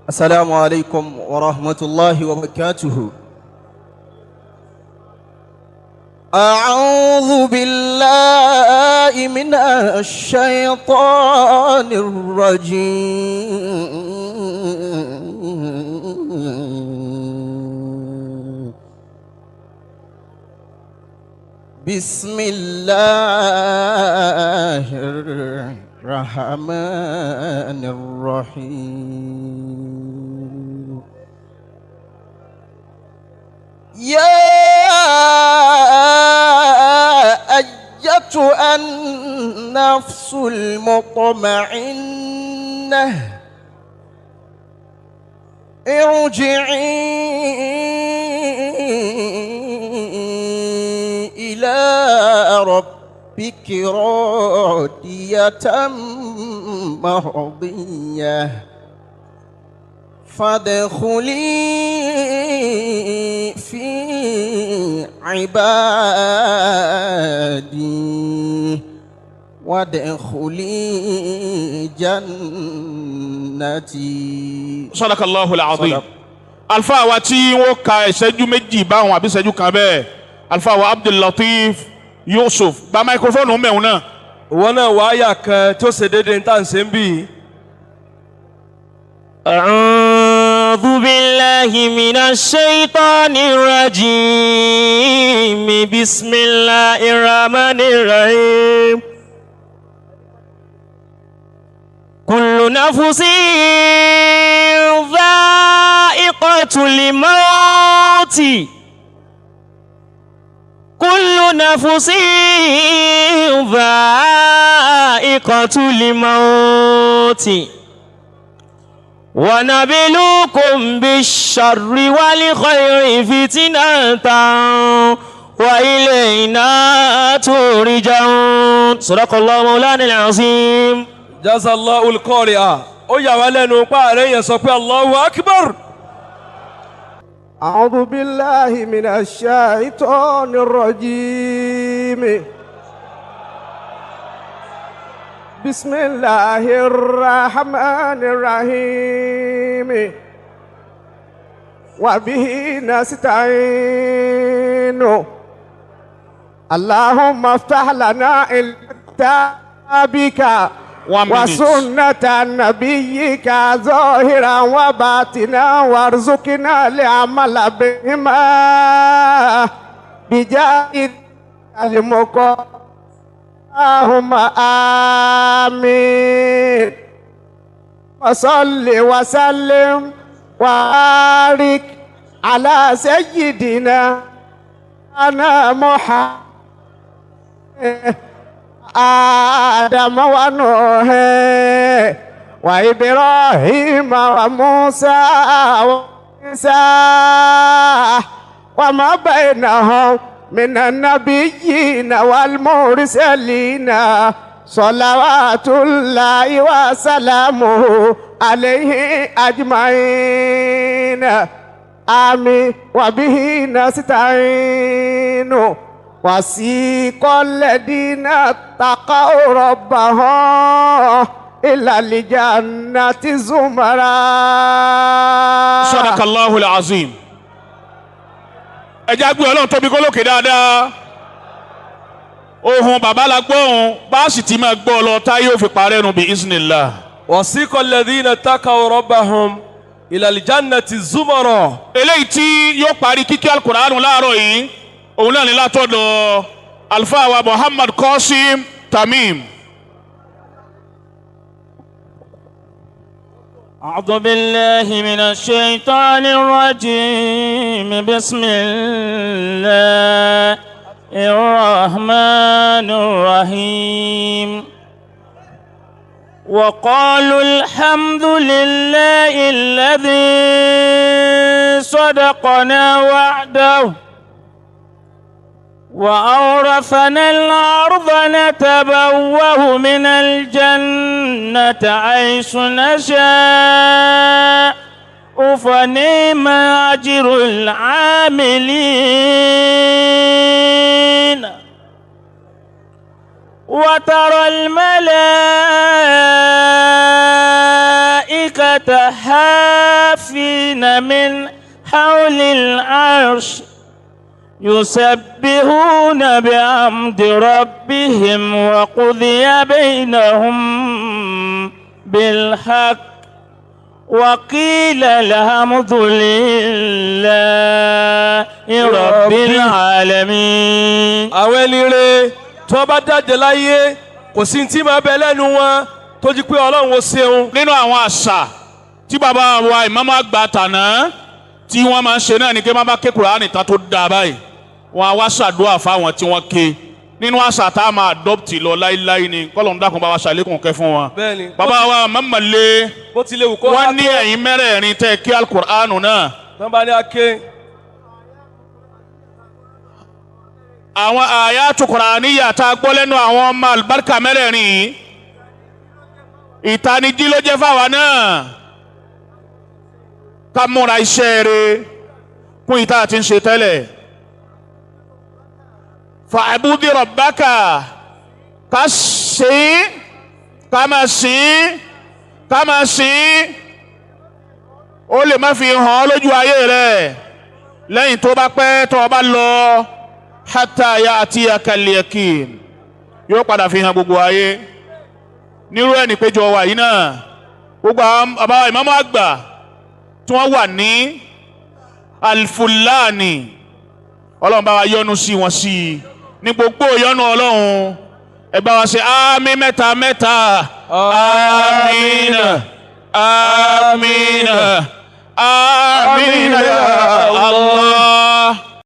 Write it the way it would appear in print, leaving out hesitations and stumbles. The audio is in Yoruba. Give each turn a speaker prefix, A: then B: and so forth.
A: السلام عليكم ورحمة الله وبركاته. أعوذ بالله من الشيطان الرجيم. بسم الله الرحمن الرحيم. يا أيتها النفس المطمئنة ارجعي إلى ربك راضية مرضية فادخلي في عبادي وادخلي جنتي.
B: صدق الله العظيم. alfa wa tí wọ́n ka ìṣẹ́jú méjì báwọn àbí ìṣẹ́jú kan bẹ́ẹ̀ alfa wa Abdul-Lateef Yusuf gba máikrófóònù mẹ́wọ̀n náà.
C: wọn náà wá àyà kan tí ó ṣe déédéé ní tàǹsẹ̀ ń bì.
D: أعوذ بالله من الشيطان الرجيم بسم الله الرحمن الرحيم كل نفس ذائقة الموت كل نفس ذائقة الموت ونبلوكم بالشر والخير فتنة وإلينا ترجعون. صدق الله مولانا العظيم.
C: jazallahu al-qari'a. ó yà wá lẹ́nu páàrẹ̀ yẹn sọ pé Allahu akbar.
E: أعوذ بالله من الشيطان الرجيم. بسم الله الرحمن الرحيم وبه نستعين. اللهم افتح لنا كتابك وسنة نبيك ظاهرا وباطنا وارزقنا العمل بهما بجاه المقام. اللهم آمين. وصل وسلم وبارك على سيدنا أنا محمد آدم ونوح وإبراهيم وموسى وعيسى وما بينهم من النبيين والمرسلين صلوات الله وسلامه عليه أجمعين. آمين. وبه نستعين. وسيق الذين اتقوا ربهم إلى الجنة زمرا.
B: صدق الله العظيم. ẹ já gbé Ọlọ́run tóbi kó lókè dáadáa. ohun bàbá la gbọ́ ohun bá a sì ti máa gbọ́ lọ táyé ó fi parẹ́ nu bí isnillah.
C: wasiqa alladhina ttaqaw rabbahum ila al-jannati zumara.
B: eléyìí tí yóò parí kíkí alukuraanu láàárọ̀ yìí òun náà ní látọ̀dọ̀ alfa wa Muhammad Qasim Tamim.
D: أعوذ بالله من الشيطان الرجيم بسم الله الرحمن الرحيم وقالوا الحمد لله الذي صدقنا وعده وأورثنا الأرض نتبوأ من الجنة حيث نشاء فنعم أجر العاملين وترى الملائكة الملائكة حافين من حول العرش يسبحون بحمد ربهم وقضي بينهم بالحق وقيل الحمد لله رب العالمين.
C: àwọn ẹni rere tí wọ́n bá jáde láyé kò sí tí máa bẹ lẹ́nu wọn tó jí pé Ọlọ́run ó ṣeun.
B: nínú àwọn àṣà tí bàbá wa ìmáàmù àgbà tàná tí wọ́n máa ń ṣe náà ni kí wọ́n bá ké Kùránì tán tó dáa báyìí wọ́n á wá ṣàdúrà fáwọn tí wọ́n ké nínú àṣà tá a máa adopt lọ láíláí ni kọ́lọ́n dákun bá wa ṣàlékún kẹ́ fún wọn.
C: bẹ́ẹ̀ni
B: bàbá wa mọ̀mọ́lé
C: bó tilẹ̀ wù kó
B: wọ́n ní ẹ̀yin mẹ́rẹ̀ẹ̀rin tẹ́ kí Al-Qur'anu náà.
C: tán bá ní ake.
B: àwọn àyátù Qur'aniyya tá a gbọ́ lẹ́nu àwọn ọmọ àlùbáríkà mẹ́rẹ̀ẹ̀rin yìí ìtanijí ló jẹ́ fáwa náà ká múra iṣẹ́ rẹ̀ kún ìta àti ń ṣe tẹ́lẹ̀. fa'budi rabbaka ká sìn ká máa sìn ká máa sìn ó lè má fi hàn lójú ayé rẹ̀ lẹ́yìn tó bá pẹ́ tó bá lọ hatta ya'tiyaka al-yaqin yóò padà fi hàn gbogbo ayé nírú ẹni péjọ wà yìí náà gbogbo àbá ìmáàmù àgbà tí wọ́n wà ní Al-Fulani Ọlọ́run bá wa yọ́nú sí wọn sí i ní gbogbo ìyọ́nú Ọlọ́run ẹ bá wa ṣe àmín mẹ́ta mẹ́ta àmín àmín àmín ya Allah.